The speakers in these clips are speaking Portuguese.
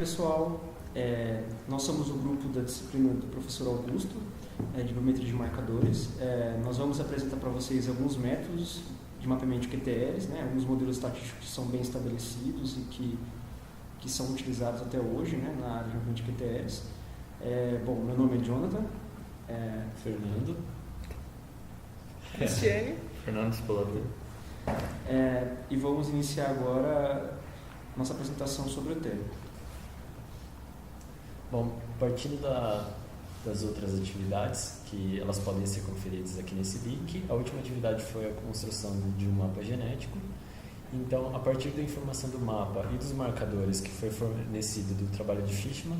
Pessoal, nós somos o grupo da disciplina do professor Augusto, de biometria de marcadores. Nós vamos apresentar para vocês alguns métodos de mapeamento de QTLs, alguns modelos estatísticos que são bem estabelecidos e que são utilizados até hoje, na área de mapeamento de QTLs. Bom, meu nome é Jonathan. Fernando. Cristiane. Fernando Spolador. E vamos iniciar agora nossa apresentação sobre o tema. Bom, partindo das outras atividades, que elas podem ser conferidas aqui nesse link, a última atividade foi a construção de um mapa genético. Então, a partir da informação do mapa e dos marcadores que foi fornecido do trabalho de Fishman,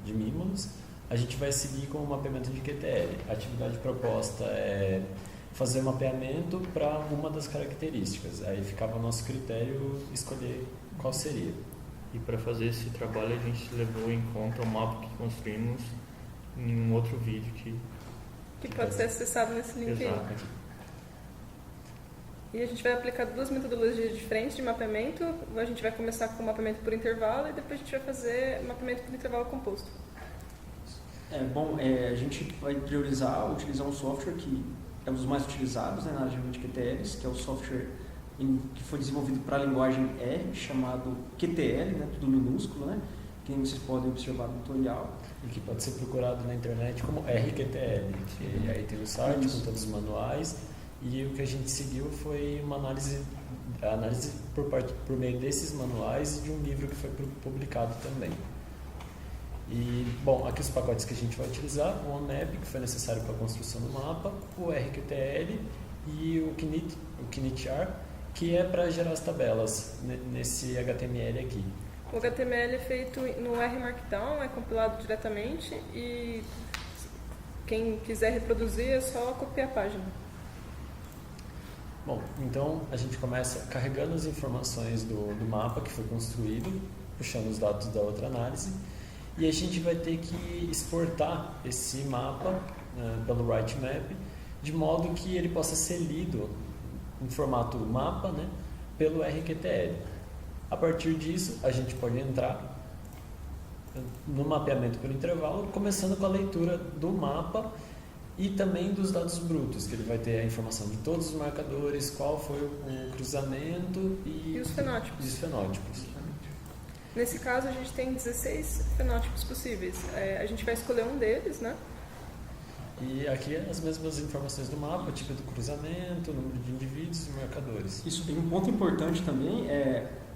de Mimulus, a gente vai seguir com o mapeamento de QTL. A atividade proposta é fazer o mapeamento para uma das características. Aí ficava ao nosso critério escolher qual seria. E para fazer esse trabalho a gente levou em conta o mapa que construímos em um outro vídeo que pode ser acessado nesse link. Exato. Aí. E a gente vai aplicar duas metodologias diferentes de mapeamento. A gente vai começar com o mapeamento por intervalo e depois a gente vai fazer mapeamento por intervalo composto. A gente vai priorizar utilizar um software que é um dos mais utilizados na área de QTLs, que é o software que foi desenvolvido para a linguagem R, chamado QTL, tudo minúsculo, que vocês podem observar no tutorial. E que pode ser procurado na internet como RQTL. E aí tem o site com todos os manuais. E o que a gente seguiu foi uma análise por meio desses manuais e de um livro que foi publicado também. E, bom, aqui os pacotes que a gente vai utilizar, o ONMap, que foi necessário para a construção do mapa, o RQTL e o Knitr, que é para gerar as tabelas nesse HTML aqui. O HTML é feito no R Markdown, é compilado diretamente e quem quiser reproduzir é só copiar a página. Bom, então a gente começa carregando as informações do mapa que foi construído, puxando os dados da outra análise, e a gente vai ter que exportar esse mapa pelo WriteMap, de modo que ele possa ser lido em formato mapa, pelo RQTL. A partir disso, a gente pode entrar no mapeamento por intervalo, começando com a leitura do mapa e também dos dados brutos, que ele vai ter a informação de todos os marcadores, qual foi o cruzamento e os fenótipos. Nesse caso, a gente tem 16 fenótipos possíveis. A gente vai escolher um deles, E aqui as mesmas informações do mapa, tipo do cruzamento, número de indivíduos e marcadores. Isso tem um ponto importante também,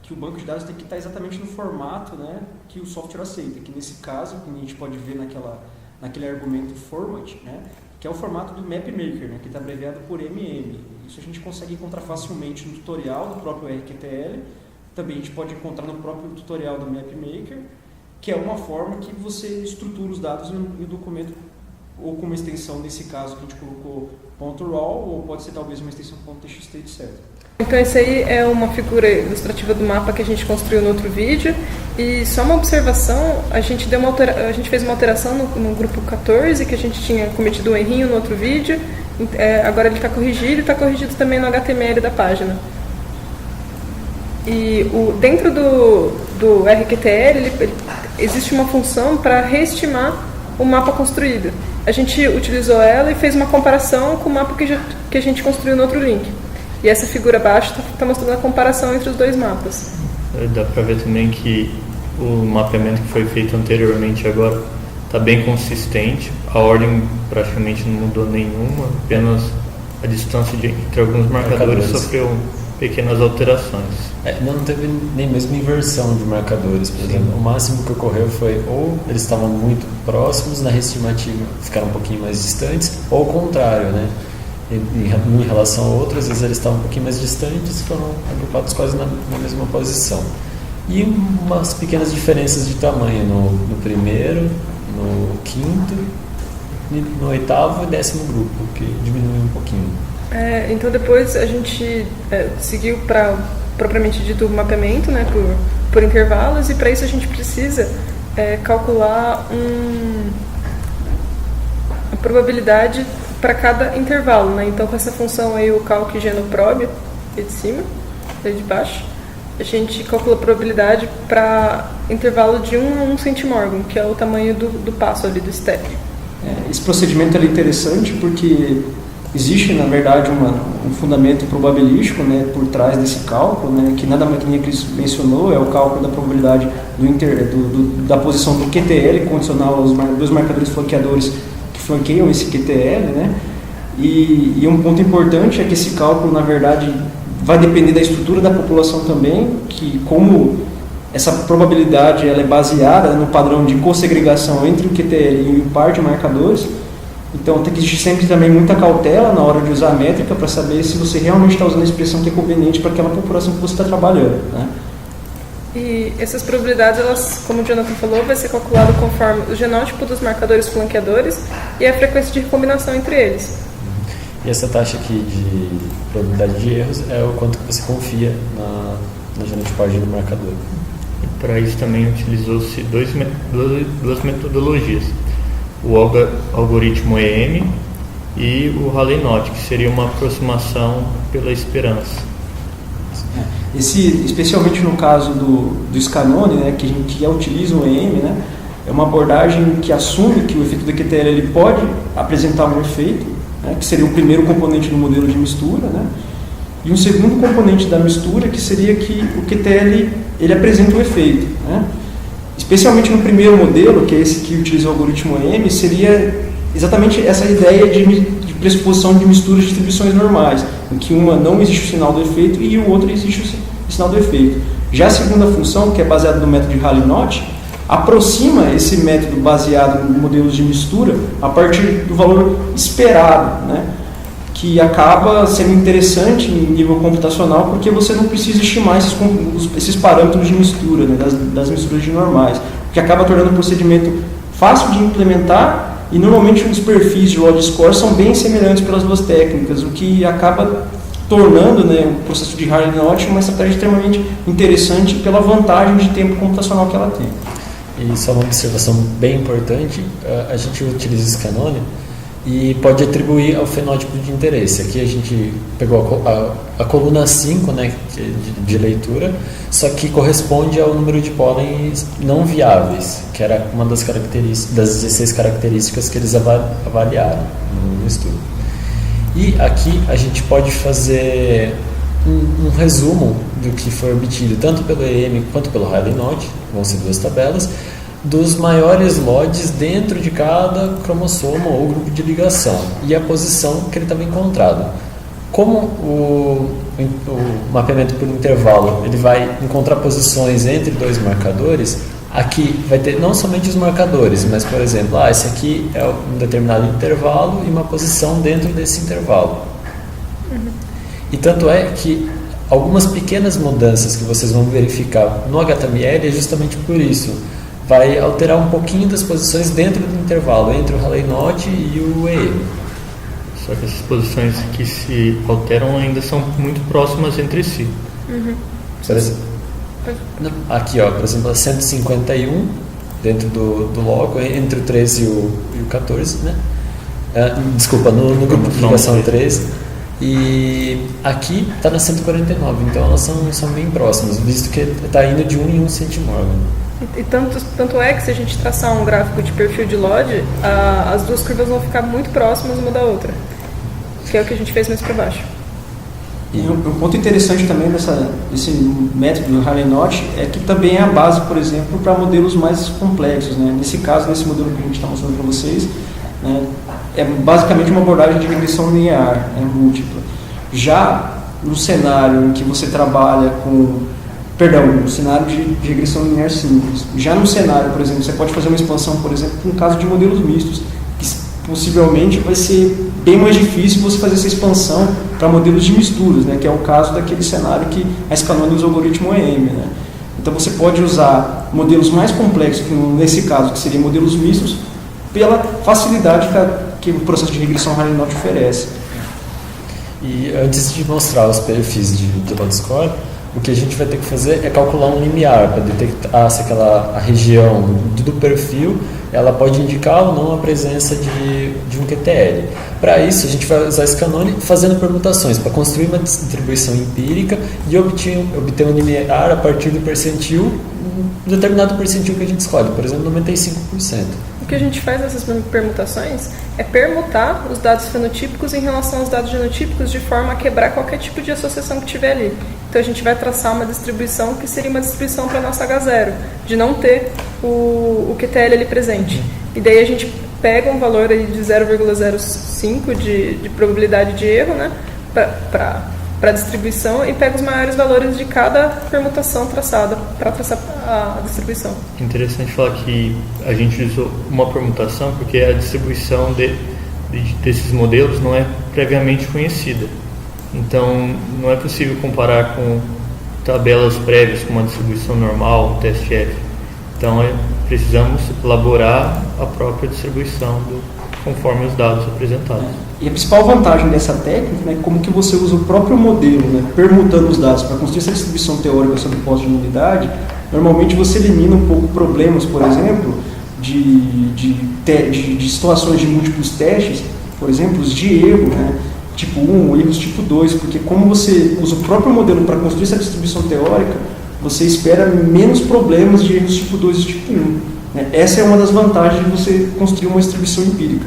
que o banco de dados tem que estar exatamente no formato que o software aceita, que nesse caso, como a gente pode ver naquele argumento format, que é o formato do MapMaker, que está abreviado por MM. Isso a gente consegue encontrar facilmente no tutorial do próprio RQTL, também a gente pode encontrar no próprio tutorial do MapMaker, que é uma forma que você estrutura os dados em um documento, ou com uma extensão, nesse caso que a gente colocou .raw, ou pode ser talvez uma extensão .txt, etc. Então essa aí é uma figura ilustrativa do mapa que a gente construiu no outro vídeo, e só uma observação, a gente fez uma alteração no grupo 14, que a gente tinha cometido um errinho no outro vídeo, agora ele está corrigido também no HTML da página. E dentro do RQTL existe uma função para reestimar o mapa construído. A gente utilizou ela e fez uma comparação com o mapa que a gente construiu no outro link. E essa figura abaixo está mostrando a comparação entre os dois mapas. Dá para ver também que o mapeamento que foi feito anteriormente agora está bem consistente. A ordem praticamente não mudou nenhuma, apenas a distância entre alguns marcadores sofreu pequenas alterações. Não teve nem mesmo inversão de marcadores, por exemplo. O máximo que ocorreu foi ou eles estavam muito próximos na reestimativa, ficaram um pouquinho mais distantes, ou o contrário, em relação a outros, às vezes eles estavam um pouquinho mais distantes e foram agrupados quase na mesma posição. E umas pequenas diferenças de tamanho no primeiro, no quinto, no oitavo e 10º grupo, que diminuiu um pouquinho. Então depois a gente seguiu para propriamente dito o mapeamento, por intervalos, e para isso a gente precisa calcular a probabilidade para cada intervalo, Então com essa função aí, o calc genoprob, de cima, de baixo, a gente calcula a probabilidade para intervalo de 1 a 1 centimorgan, que é o tamanho do passo ali, do step. Esse procedimento é interessante porque existe, na verdade, um fundamento probabilístico, né, por trás desse cálculo, né, que nada mais que nem Cris mencionou, é o cálculo da probabilidade da posição do QTL condicional aos dois marcadores flanqueadores que flanqueiam esse QTL, né, e um ponto importante é que esse cálculo, na verdade, vai depender da estrutura da população também, que como essa probabilidade ela é baseada no padrão de cossegregação entre o QTL e o par de marcadores. Então tem que existir sempre também muita cautela na hora de usar a métrica para saber se você realmente está usando a expressão que é conveniente para aquela população que você está trabalhando, né? E essas probabilidades, elas, como o Jonathan falou, vai ser calculado conforme o genótipo dos marcadores flanqueadores e a frequência de recombinação entre eles. E essa taxa aqui de probabilidade de erros é o quanto que você confia na genotipagem do marcador. E para isso também utilizou-se duas metodologias. O algoritmo EM e o Rayleigh-Knott, que seria uma aproximação pela esperança. Especialmente no caso do Scanone, né, que já utiliza o EM, né, é uma abordagem que assume que o efeito do QTL ele pode apresentar um efeito, né, que seria o primeiro componente do modelo de mistura, né, e um segundo componente da mistura que seria que o QTL ele apresenta um efeito, né. Especialmente no primeiro modelo, que é esse que utiliza o algoritmo EM, seria exatamente essa ideia de pressuposição de misturas de distribuições normais, em que uma não existe o sinal do efeito e o outro existe o sinal do efeito. Já a segunda função, que é baseada no método de Rayleigh-Knott, aproxima esse método baseado em modelos de mistura a partir do valor esperado, né? Que acaba sendo interessante em nível computacional porque você não precisa estimar esses parâmetros de mistura, né, das misturas de normais, o que acaba tornando o procedimento fácil de implementar e normalmente os perfis de load score são bem semelhantes pelas duas técnicas, o que acaba tornando, né, o processo de Rayleigh-Knott uma estratégia extremamente interessante pela vantagem de tempo computacional que ela tem. E só uma observação bem importante, a gente utiliza o Scanone e pode atribuir ao fenótipo de interesse. Aqui a gente pegou a coluna 5, né, de leitura, só que corresponde ao número de pólens não viáveis, que era uma das 16 características que eles avaliaram no estudo. E aqui a gente pode fazer um resumo do que foi obtido tanto pelo EM quanto pelo Rayleigh-Knott, vão ser duas tabelas, dos maiores LODs dentro de cada cromossomo ou grupo de ligação e a posição que ele estava encontrado. Como o mapeamento por intervalo ele vai encontrar posições entre dois marcadores, aqui vai ter não somente os marcadores, mas, por exemplo, esse aqui é um determinado intervalo e uma posição dentro desse intervalo. E tanto é que algumas pequenas mudanças que vocês vão verificar no HTML é justamente por isso. Vai alterar um pouquinho das posições dentro do intervalo, entre o Rayleigh-Knott e o EM. Só que essas posições que se alteram ainda são muito próximas entre si. Por exemplo, aqui, por exemplo, a 151 dentro do logo, entre o 13 e o 14, né? Desculpa, no grupo de ligação 13. E aqui está na 149, então elas são bem próximas, visto que está indo de 1 em 1 centimorgan. E tanto é que se a gente traçar um gráfico de perfil de LOD, as duas curvas vão ficar muito próximas uma da outra, que é o que a gente fez mais para baixo. E um ponto interessante também desse método do Rayleigh-Knott é que também é a base, por exemplo, para modelos mais complexos, né? Nesse caso, nesse modelo que a gente está mostrando para vocês, né, é basicamente uma abordagem de regressão linear, múltipla. Já no cenário em que você trabalha no cenário de regressão linear simples. Já no cenário, por exemplo, você pode fazer uma expansão, por exemplo, no caso de modelos mistos, que possivelmente vai ser bem mais difícil você fazer essa expansão para modelos de misturas, né, que é o caso daquele cenário que a Scanone usa o algoritmo EM, né. Então você pode usar modelos mais complexos, nesse caso, que seriam modelos mistos, pela facilidade que o processo de regressão Rayleigh-Knott oferece. E antes de mostrar os perfis de load score, o que a gente vai ter que fazer é calcular um limiar para detectar se a região do perfil ela pode indicar ou não a presença de um QTL. Para isso, a gente vai usar esse canone fazendo permutações para construir uma distribuição empírica e obter um limiar a partir do percentil, um determinado percentil que a gente escolhe, por exemplo, 95%. O que a gente faz nessas permutações é permutar os dados fenotípicos em relação aos dados genotípicos de forma a quebrar qualquer tipo de associação que tiver ali. Então a gente vai traçar uma distribuição que seria uma distribuição para a nossa H0, de não ter o QTL ali presente. E daí a gente pega um valor aí de 0,05 de probabilidade de erro, né, para a distribuição e pega os maiores valores de cada permutação traçada para traçar a distribuição. Interessante falar que a gente usou uma permutação porque a distribuição desses modelos não é previamente conhecida. Então, não é possível comparar com tabelas prévias com uma distribuição normal, um teste F. Então, precisamos elaborar a própria distribuição conforme os dados apresentados. E a principal vantagem dessa técnica é como que você usa o próprio modelo, né, permutando os dados para construir essa distribuição teórica sobre hipótese de nulidade. Normalmente você elimina um pouco problemas, por exemplo, de situações de múltiplos testes, por exemplo, de erro, né, tipo 1, erros tipo 2, porque como você usa o próprio modelo para construir essa distribuição teórica, você espera menos problemas de erros tipo 2 e tipo 1. Né? Essa é uma das vantagens de você construir uma distribuição empírica.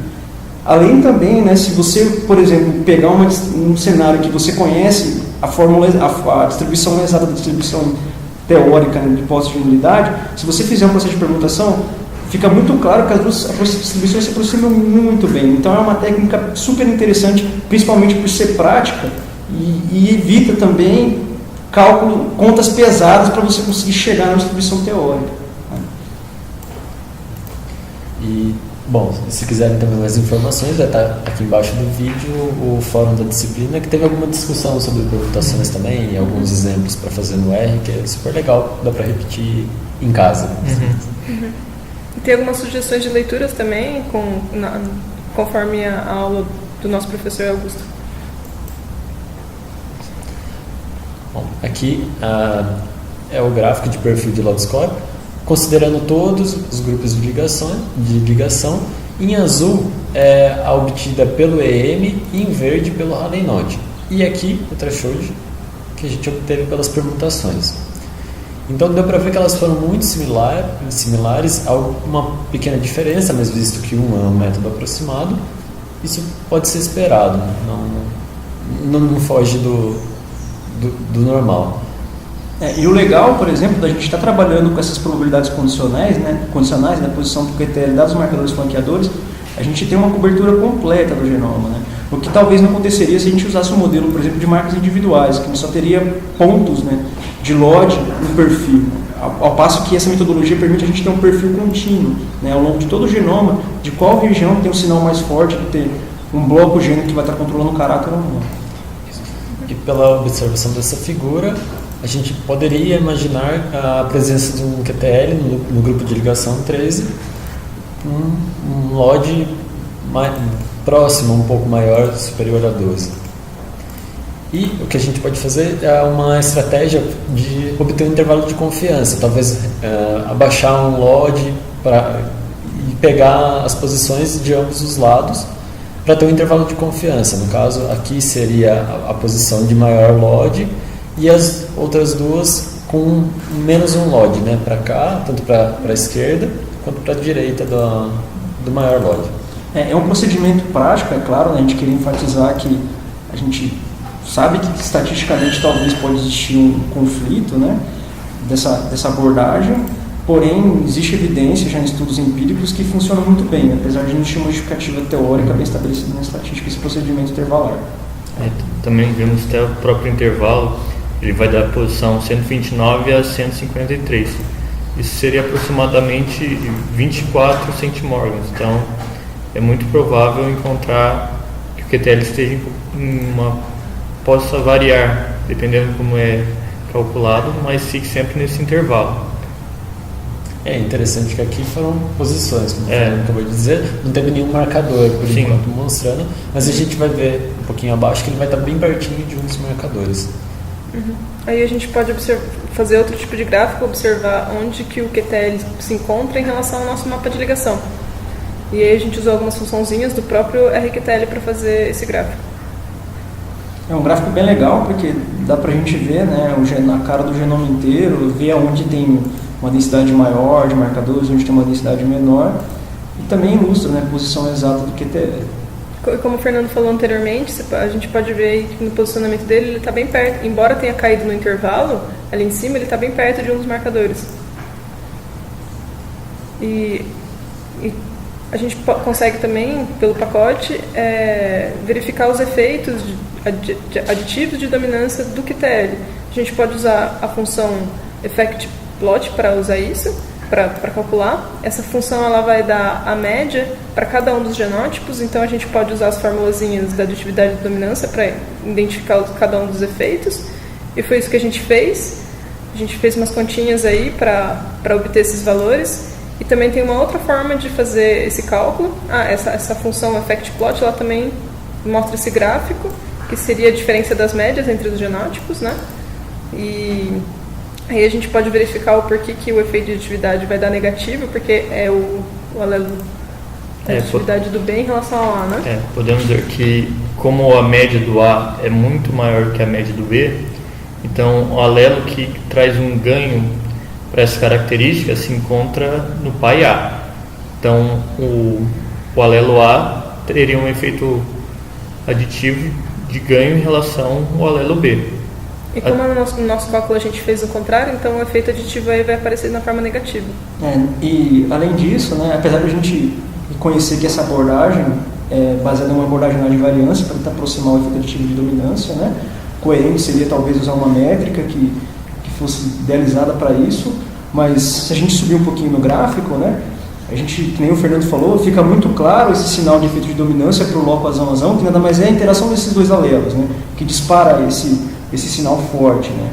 Além também, né, se você, por exemplo, pegar um cenário que você conhece a distribuição exata da distribuição teórica, né, de hipótese de nulidade, se você fizer um processo de permutação, fica muito claro que as distribuições se aproximam muito bem. Então é uma técnica super interessante, principalmente por ser prática e evita também contas pesadas para você conseguir chegar na distribuição teórica. E, bom, se quiserem também mais informações, vai estar aqui embaixo do vídeo o fórum da disciplina, que teve alguma discussão sobre permutações também, e alguns exemplos para fazer no R, que é super legal, dá para repetir em casa. E tem algumas sugestões de leituras também, conforme a aula do nosso professor Augusto. Bom, aqui é o gráfico de perfil de Logscore, considerando todos os grupos de ligação. Em azul é a obtida pelo EM e em verde pelo Halen-Node. E aqui o threshold que a gente obteve pelas permutações. Então deu para ver que elas foram muito similares, há uma pequena diferença, mas visto que um é um método aproximado, isso pode ser esperado, não foge do normal. E o legal, por exemplo, da gente estar trabalhando com essas probabilidades condicionais na posição do QTL dados marcadores flanqueadores, a gente tem uma cobertura completa do genoma, né? O que talvez não aconteceria se a gente usasse um modelo, por exemplo, de marcas individuais, que só teria pontos, né, de LOD no perfil, ao passo que essa metodologia permite a gente ter um perfil contínuo, né, ao longo de todo o genoma, de qual região tem um sinal mais forte de ter um bloco gênico que vai estar controlando o caráter ou não. E pela observação dessa figura, a gente poderia imaginar a presença de um QTL no grupo de ligação 13, um LOD próximo, um pouco maior, superior a 12. E o que a gente pode fazer é uma estratégia de obter um intervalo de confiança, talvez abaixar um LOD e pegar as posições de ambos os lados para ter um intervalo de confiança. No caso, aqui seria a posição de maior LOD e as outras duas com menos um LOD, né, para cá, tanto para a esquerda quanto para a direita do maior LOD. É um procedimento prático, é claro, né, a gente queria enfatizar que a gente sabe que estatisticamente talvez pode existir um conflito, né, dessa abordagem, porém existe evidência já em estudos empíricos que funciona muito bem, né, apesar de não ter uma justificativa teórica bem estabelecida na estatística esse procedimento intervalar. Também vimos até o próprio intervalo, ele vai da posição 129 a 153. Isso seria aproximadamente 24 centimorgans. Então, é muito provável encontrar que o QTL esteja possa variar, dependendo como é calculado, mas fique sempre nesse intervalo. É interessante que aqui foram posições, como você acabou de dizer, não teve nenhum marcador por enquanto mostrando, mas a gente vai ver um pouquinho abaixo que ele vai estar bem pertinho de um dos marcadores. Aí a gente pode fazer outro tipo de gráfico, observar onde que o QTL se encontra em relação ao nosso mapa de ligação. E aí a gente usou algumas funçãozinhas do próprio RQTL para fazer esse gráfico. É um gráfico bem legal, porque dá pra gente ver, né, a cara do genoma inteiro, ver onde tem uma densidade maior de marcadores, onde tem uma densidade menor, e também ilustra, né, a posição exata do QTL. Como o Fernando falou anteriormente, a gente pode ver aí que no posicionamento dele ele está bem perto, embora tenha caído no intervalo, ali em cima ele está bem perto de um dos marcadores. E a gente consegue também, pelo pacote, verificar os efeitos aditivos de dominância do QTL. A gente pode usar a função effectplot para usar isso, para calcular. Essa função ela vai dar a média para cada um dos genótipos, então a gente pode usar as formulazinhas da aditividade de dominância para identificar cada um dos efeitos. E foi isso que a gente fez. A gente fez umas continhas aí para obter esses valores. E também tem uma outra forma de fazer esse cálculo. Essa função effectplot, ela também mostra esse gráfico, que seria a diferença das médias entre os genótipos, né? E aí a gente pode verificar o porquê que o efeito de aditividade vai dar negativo, porque é o alelo da aditividade do B em relação ao A, né? Podemos dizer que como a média do A é muito maior que a média do B, então o alelo que traz um ganho para essa característica se encontra no pai A. Então o alelo A teria um efeito aditivo de ganho em relação ao alelo B. E como no nosso cálculo a gente fez o contrário, então o efeito aditivo aí vai aparecer na forma negativa. E além disso, né, apesar de a gente reconhecer que essa abordagem é baseada em uma abordagem de variância para tentar aproximar o efeito aditivo de dominância, né, coerente seria talvez usar uma métrica que fosse idealizada para isso, mas se a gente subir um pouquinho no gráfico, né, a gente, que nem o Fernando falou, fica muito claro esse sinal de efeito de dominância para o loco azão-azão, que nada mais é a interação desses dois alelos, né, que dispara esse sinal forte, né.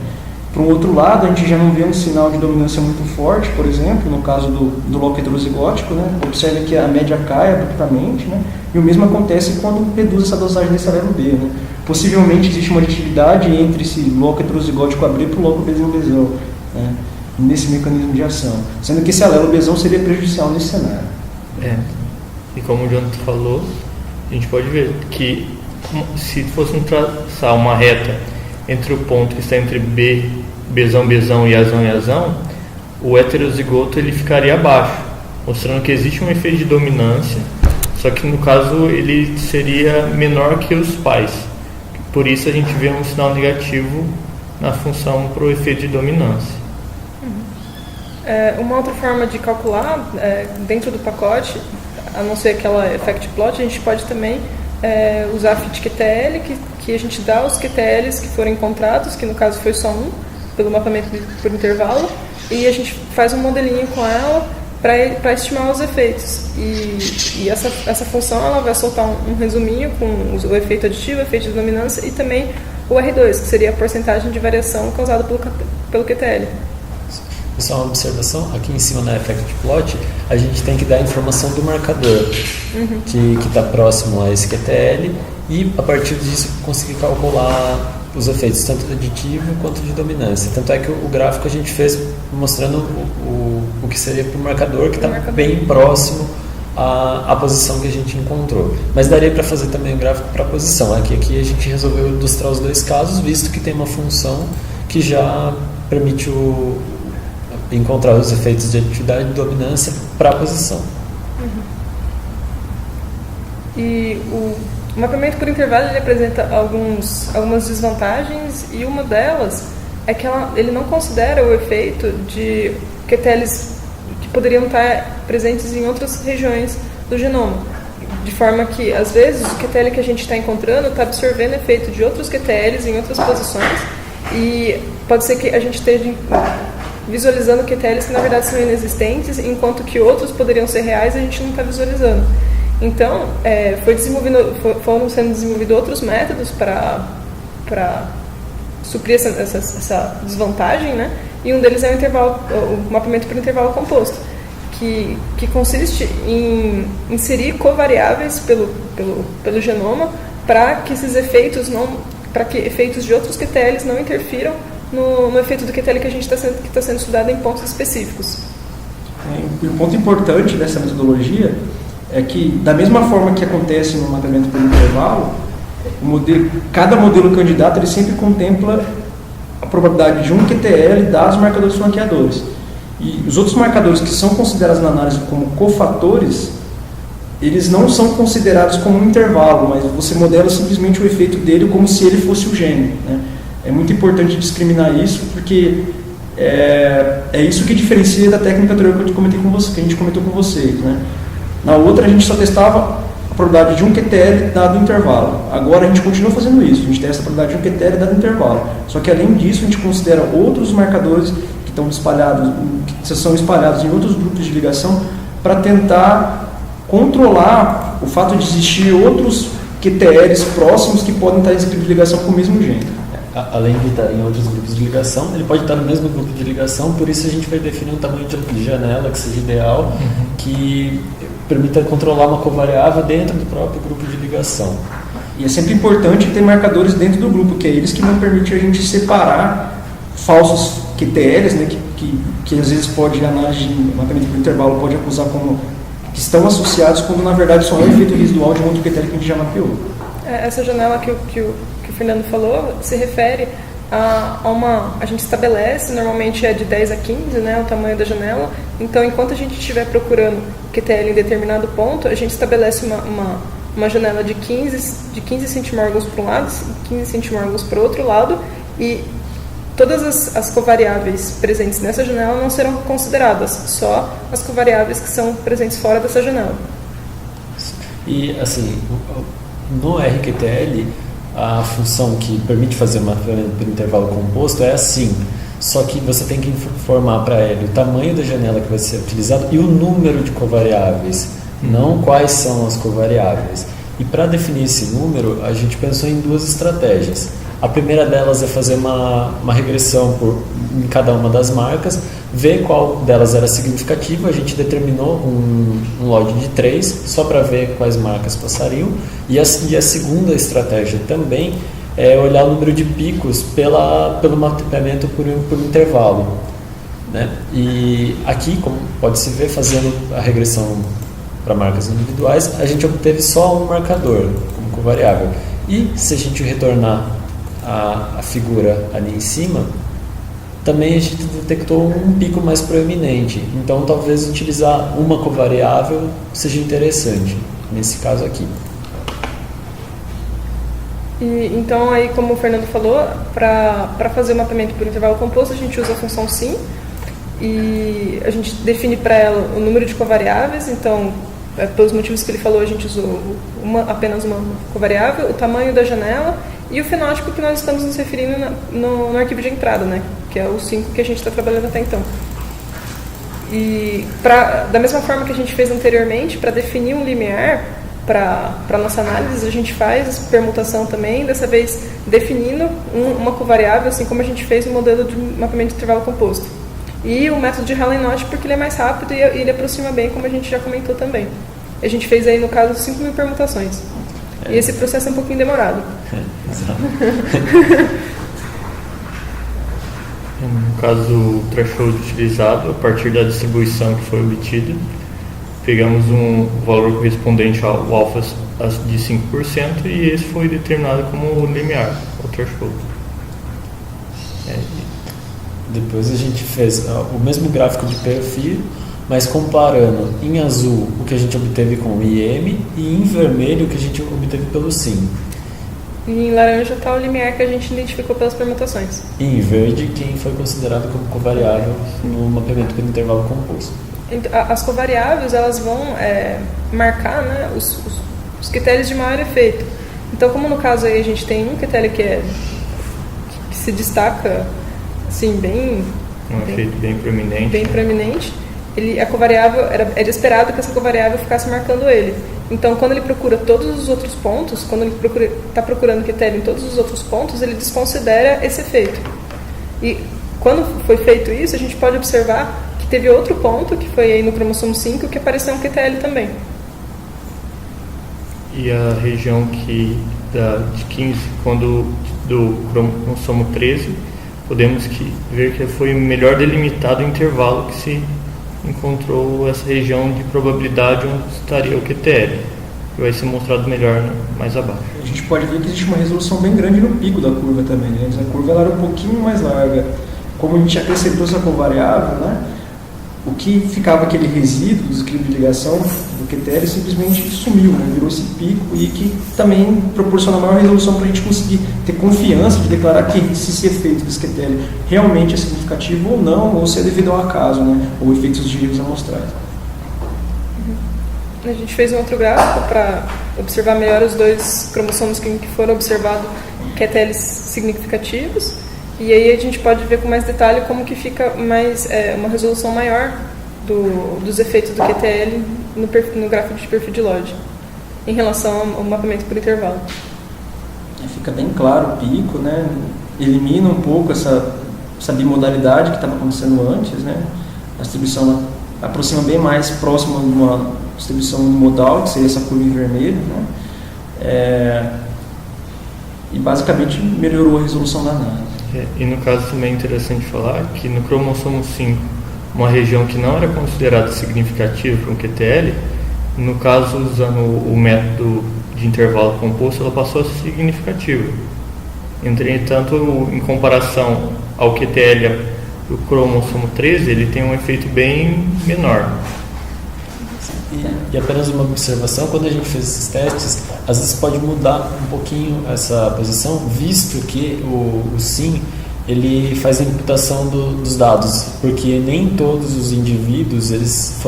Por um outro lado, a gente já não vê um sinal de dominância muito forte, por exemplo, no caso do loco heterozigótico, né, observa que a média cai abruptamente, né, e o mesmo acontece quando reduz essa dosagem desse alelo B, né. Possivelmente existe uma aditividade entre esse loco heterozigótico abrir para o loco bezão-bezão, né, nesse mecanismo de ação, sendo que esse alelo bezão seria prejudicial nesse cenário. E como o Jonathan falou, a gente pode ver que se fôssemos traçar uma reta entre o ponto que está entre bezão-bezão e azão, o heterozigoto ele ficaria abaixo, mostrando que existe um efeito de dominância, só que no caso ele seria menor que os pais. Por isso a gente vê um sinal negativo na função para o efeito de dominância. Uma outra forma de calcular, dentro do pacote, a não ser aquela effectplot, a gente pode também usar a FitQTL, que a gente dá os QTLs que foram encontrados, que no caso foi só um, pelo mapeamento por intervalo, e a gente faz um modelinho com ela para estimar os efeitos. E essa função ela vai soltar um resuminho com o efeito aditivo, o efeito de dominância e também o R2, que seria a porcentagem de variação causada pelo QTL. Só uma observação, aqui em cima na effectplot, a gente tem que dar a informação do marcador, que está próximo a esse QTL, e a partir disso conseguir calcular os efeitos, tanto de aditivo quanto de dominância. Tanto é que o gráfico a gente fez mostrando o que seria para o marcador, que está bem próximo à posição que a gente encontrou. Mas daria para fazer também o gráfico para a posição. Aqui a gente resolveu ilustrar os dois casos, visto que tem uma função que já permite encontrar os efeitos de aditividade e dominância para a posição. E o mapeamento por intervalo ele apresenta algumas desvantagens, e uma delas é que ele não considera o efeito de QTLs que poderiam estar presentes em outras regiões do genoma, de forma que às vezes o QTL que a gente está encontrando está absorvendo efeito de outros QTLs em outras posições, e pode ser que a gente esteja visualizando QTLs que na verdade são inexistentes, enquanto que outros poderiam ser reais e a gente não está visualizando. Então, foram sendo desenvolvidos outros métodos para suprir essa desvantagem, né? E um deles é o mapeamento por intervalo composto, que consiste em inserir covariáveis pelo genoma para que esses efeitos não para que efeitos de outros QTLs não interfiram no efeito do QTL que a gente está sendo estudado em pontos específicos. Um ponto importante dessa metodologia é que, da mesma forma que acontece no mapeamento por intervalo, cada modelo candidato ele sempre contempla a probabilidade de um QTL dados os marcadores franqueadores. E os outros marcadores que são considerados na análise como cofatores, eles não são considerados como um intervalo, mas você modela simplesmente o efeito dele como se ele fosse o gene, né? É muito importante discriminar isso, porque é isso que diferencia da técnica anterior que a gente comentou com vocês, né? Na outra a gente só testava a probabilidade de um QTL dado o intervalo. Agora a gente continua fazendo isso, a gente testa a probabilidade de um QTL dado o intervalo. Só que além disso a gente considera outros marcadores que estão espalhados, que são espalhados em outros grupos de ligação para tentar controlar o fato de existir outros QTLs próximos que podem estar em grupo de ligação com o mesmo gene. Além de estar em outros grupos de ligação, ele pode estar no mesmo grupo de ligação, por isso a gente vai definir um tamanho de janela que seja ideal, que permita controlar uma covariável dentro do próprio grupo de ligação. E é sempre importante ter marcadores dentro do grupo, que é eles que não permitem a gente separar falsos QTLs, né, que às vezes pode, a análise de mapeamento por intervalo pode acusar como que estão associados, quando na verdade só é um efeito residual de um outro QTL que a gente já mapeou. Essa janela que o Fernando falou se refere a a gente estabelece, normalmente é de 10 a 15, né, o tamanho da janela. Então, enquanto a gente estiver procurando QTL em determinado ponto, a gente estabelece uma janela de 15 centimórgãos para um lado e 15 centimórgãos para o outro lado, e todas as covariáveis presentes nessa janela não serão consideradas, só as covariáveis que são presentes fora dessa janela. E, assim, no RQTL, a função que permite fazer mapeamento por intervalo composto é assim, só que você tem que informar para ele o tamanho da janela que vai ser utilizado e o número de covariáveis, não quais são as covariáveis. E para definir esse número, a gente pensou em duas estratégias. A primeira delas é fazer uma regressão em cada uma das marcas, ver qual delas era significativa. A gente determinou um lote de 3, só para ver quais marcas passariam. E a segunda estratégia também é olhar o número de picos pelo mapeamento por intervalo, né? E aqui, como pode-se ver, fazendo a regressão para marcas individuais, a gente obteve só um marcador como covariável. E se a gente retornar a figura ali em cima, também a gente detectou um pico mais proeminente. Então, talvez utilizar uma covariável seja interessante, nesse caso aqui. Então, aí, como o Fernando falou, para fazer o mapeamento por intervalo composto, a gente usa a função sim, e a gente define para ela o número de covariáveis. Então, pelos motivos que ele falou, a gente usou apenas uma covariável, o tamanho da janela e o fenótipo que nós estamos nos referindo no arquivo de entrada, né? Que é o 5 que a gente está trabalhando até então. E da mesma forma que a gente fez anteriormente, para definir um limiar para a nossa análise, a gente faz permutação também, dessa vez definindo uma covariável, assim como a gente fez no modelo de mapeamento de intervalo composto. E o método de Hallen-Note, porque ele é mais rápido e ele aproxima bem, como a gente já comentou também. A gente fez aí, no caso, 5.000 permutações. E esse processo é um pouquinho demorado. No caso, o threshold utilizado, a partir da distribuição que foi obtida, pegamos um valor correspondente ao alfa de 5% e esse foi determinado como o limiar, o threshold. Depois a gente fez o mesmo gráfico de perfil, mas comparando em azul o que a gente obteve com o IM e em vermelho o que a gente obteve pelo SIM. E em laranja está o limiar que a gente identificou pelas permutações. E em verde, quem foi considerado como covariável no mapeamento pelo intervalo composto. As covariáveis, elas vão marcar, né, os QTLs de maior efeito. Então, como no caso aí a gente tem um QTL que se destaca assim, efeito bem proeminente. Bem proeminente. A covariável, era esperado que essa covariável ficasse marcando ele. Então, quando ele procura todos os outros pontos, quando ele está procurando QTL em todos os outros pontos, ele desconsidera esse efeito. E quando foi feito isso, a gente pode observar que teve outro ponto, que foi aí no cromossomo 5, que apareceu um QTL também. E a região de 15, quando do cromossomo 13, podemos ver que foi melhor delimitado o intervalo que se encontrou essa região de probabilidade onde estaria o QTL, que vai ser mostrado melhor mais abaixo. A gente pode ver que existe uma resolução bem grande no pico da curva também, né? A curva ela era um pouquinho mais larga. Como a gente acrescentou essa covariável, né? O que ficava aquele resíduo do desequilíbrio de ligação do QTL simplesmente sumiu, né? Virou esse pico e que também proporciona maior resolução para a gente conseguir ter confiança de declarar que esse efeito desse QTL realmente é significativo ou não, ou se é devido ao acaso, né? Ou efeitos de giros amostrais. A gente fez um outro gráfico para observar melhor os dois cromossomos que foram observados QTLs significativos. E aí a gente pode ver com mais detalhe como que fica uma resolução maior dos efeitos do QTL no gráfico de perfil de Lodge, em relação ao mapeamento por intervalo. Fica bem claro o pico, né? Elimina um pouco essa bimodalidade que estava acontecendo antes, né? A distribuição aproxima bem mais próxima de uma distribuição unimodal, que seria essa curva em vermelho, né? E basicamente melhorou a resolução da análise. E no caso também é interessante falar que no cromossomo 5, uma região que não era considerada significativa para um QTL, no caso usando o método de intervalo composto, ela passou a ser significativa. Entretanto, em comparação ao QTL do cromossomo 13, ele tem um efeito bem menor. E apenas uma observação, quando a gente fez esses testes, às vezes pode mudar um pouquinho essa posição, visto que o SIM ele faz a imputação dos dados, porque nem todos os indivíduos eles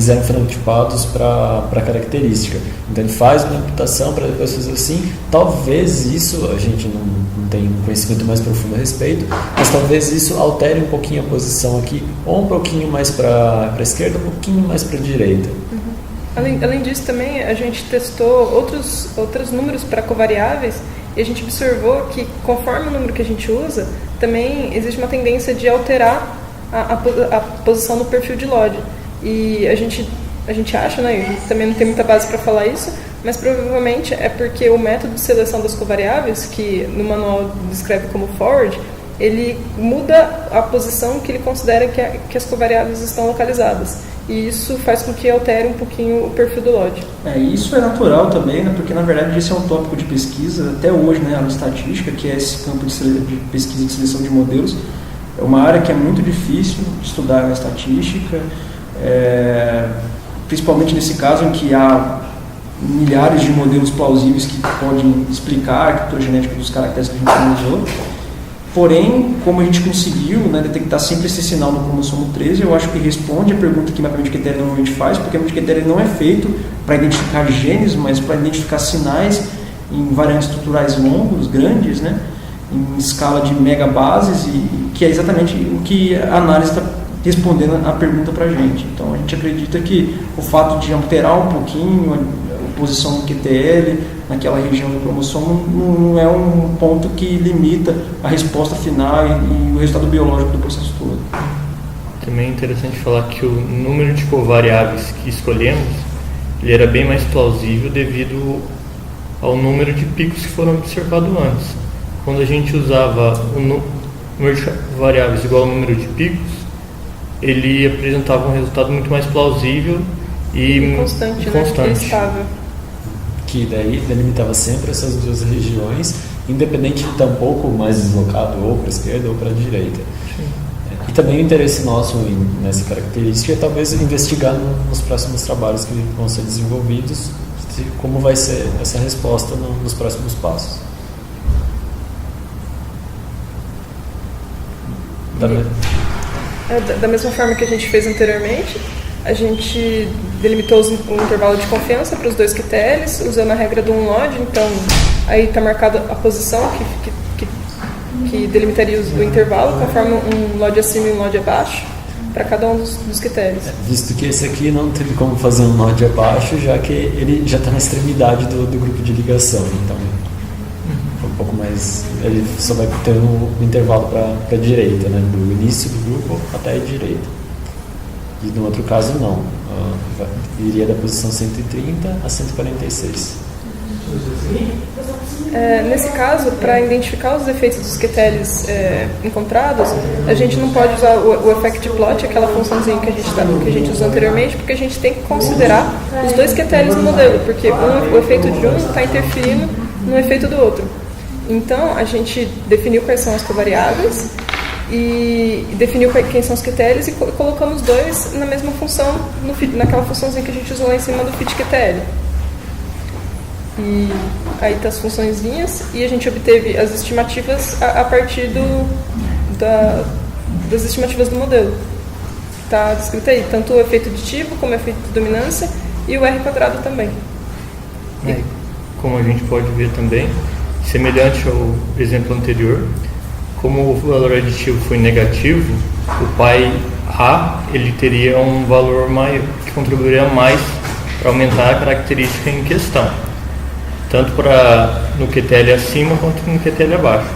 eram fenotipados para característica. Então ele faz uma imputação para depois fazer assim. Talvez isso, a gente não tem um conhecimento mais profundo a respeito, mas talvez isso altere um pouquinho a posição aqui, ou um pouquinho mais para a esquerda, um pouquinho mais para a direita. Além disso, também a gente testou outros números para covariáveis e a gente observou que, conforme o número que a gente usa, também existe uma tendência de alterar a posição no perfil de Lodge. E a gente acha, né, a gente também não tem muita base para falar isso, mas provavelmente é porque o método de seleção das covariáveis, que no manual descreve como forward, ele muda a posição que ele considera que as covariáveis estão localizadas. E isso faz com que altere um pouquinho o perfil do Lodge. Isso é natural também, né? Porque na verdade esse é um tópico de pesquisa até hoje, né? A estatística, que é esse campo de pesquisa de seleção de modelos, é uma área que é muito difícil de estudar na estatística, principalmente nesse caso em que há milhares de modelos plausíveis que podem explicar a arquitetura genética dos caracteres que a gente analisou. Porém, como a gente conseguiu, né, detectar sempre esse sinal no cromossomo 13, eu acho que responde a pergunta que o mapeamento de QTL normalmente faz, porque o mapeamento de QTL não é feito para identificar genes, mas para identificar sinais em variantes estruturais longos, grandes, né, em escala de megabases, e que é exatamente o que a análise está respondendo a pergunta para a gente. Então, a gente acredita que o fato de alterar um pouquinho a posição do QTL naquela região do cromossomo não é um ponto que limita a resposta final e o resultado biológico do processo todo. Também é interessante falar que o número de covariáveis que escolhemos ele era bem mais plausível devido ao número de picos que foram observados antes. Quando a gente usava o número de variáveis igual ao número de picos, ele apresentava um resultado muito mais plausível e constante. Né? Estável. Que daí delimitava sempre essas duas regiões, independente de estar um pouco mais deslocado ou para a esquerda ou para a direita. E também o interesse nosso nessa característica é talvez investigar nos próximos trabalhos que vão ser desenvolvidos, como vai ser essa resposta nos próximos passos. Da mesma forma que a gente fez anteriormente, a gente delimitou o intervalo de confiança para os dois QTLs, usando a regra do Lodge. Então, aí está marcada a posição que delimitaria o intervalo, conforme um Lodge acima e um Lodge abaixo, para cada um dos QTLs. Visto que esse aqui não teve como fazer um Lodge abaixo, já que ele já está na extremidade do grupo de ligação. Então, um pouco mais... Ele só vai ter um intervalo para a direita, né? Do início do grupo até a direita. E no outro caso não, iria da posição 130 a 146. Nesse caso, para identificar os efeitos dos QTLs encontrados, a gente não pode usar o effect plot, aquela funçãozinha que a gente usou anteriormente, porque a gente tem que considerar os dois QTLs no modelo, porque o efeito de um está interferindo no efeito do outro. Então, a gente definiu quais são as covariáveis e definiu quem são os QTLs e colocamos dois na mesma função, naquela funçãozinha que a gente usou lá em cima do fit QTL. E aí tá as funçõezinhas e a gente obteve as estimativas a partir das estimativas do modelo. Está descrito aí, tanto o efeito aditivo como o efeito de dominância e o R² também. Como a gente pode ver também, semelhante ao exemplo anterior, como o valor aditivo foi negativo, o pai A ele teria um valor maior, que contribuiria mais para aumentar a característica em questão, tanto no QTL acima quanto no QTL abaixo.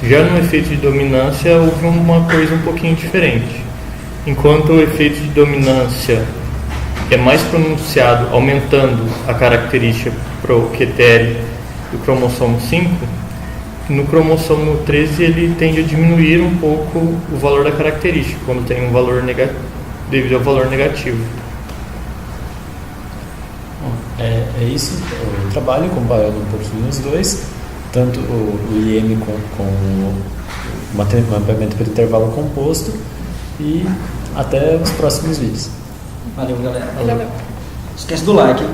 Já no efeito de dominância houve uma coisa um pouquinho diferente. Enquanto o efeito de dominância é mais pronunciado, aumentando a característica para o QTL do cromossomo 5, no cromossomo 13 ele tende a diminuir um pouco o valor da característica, quando tem um valor devido ao valor negativo. É isso, o trabalho com o Biolum possui os dois, tanto o IEM com o mapeamento por intervalo composto, e até os próximos vídeos. Valeu, galera. Valeu. Esquece do like, hein?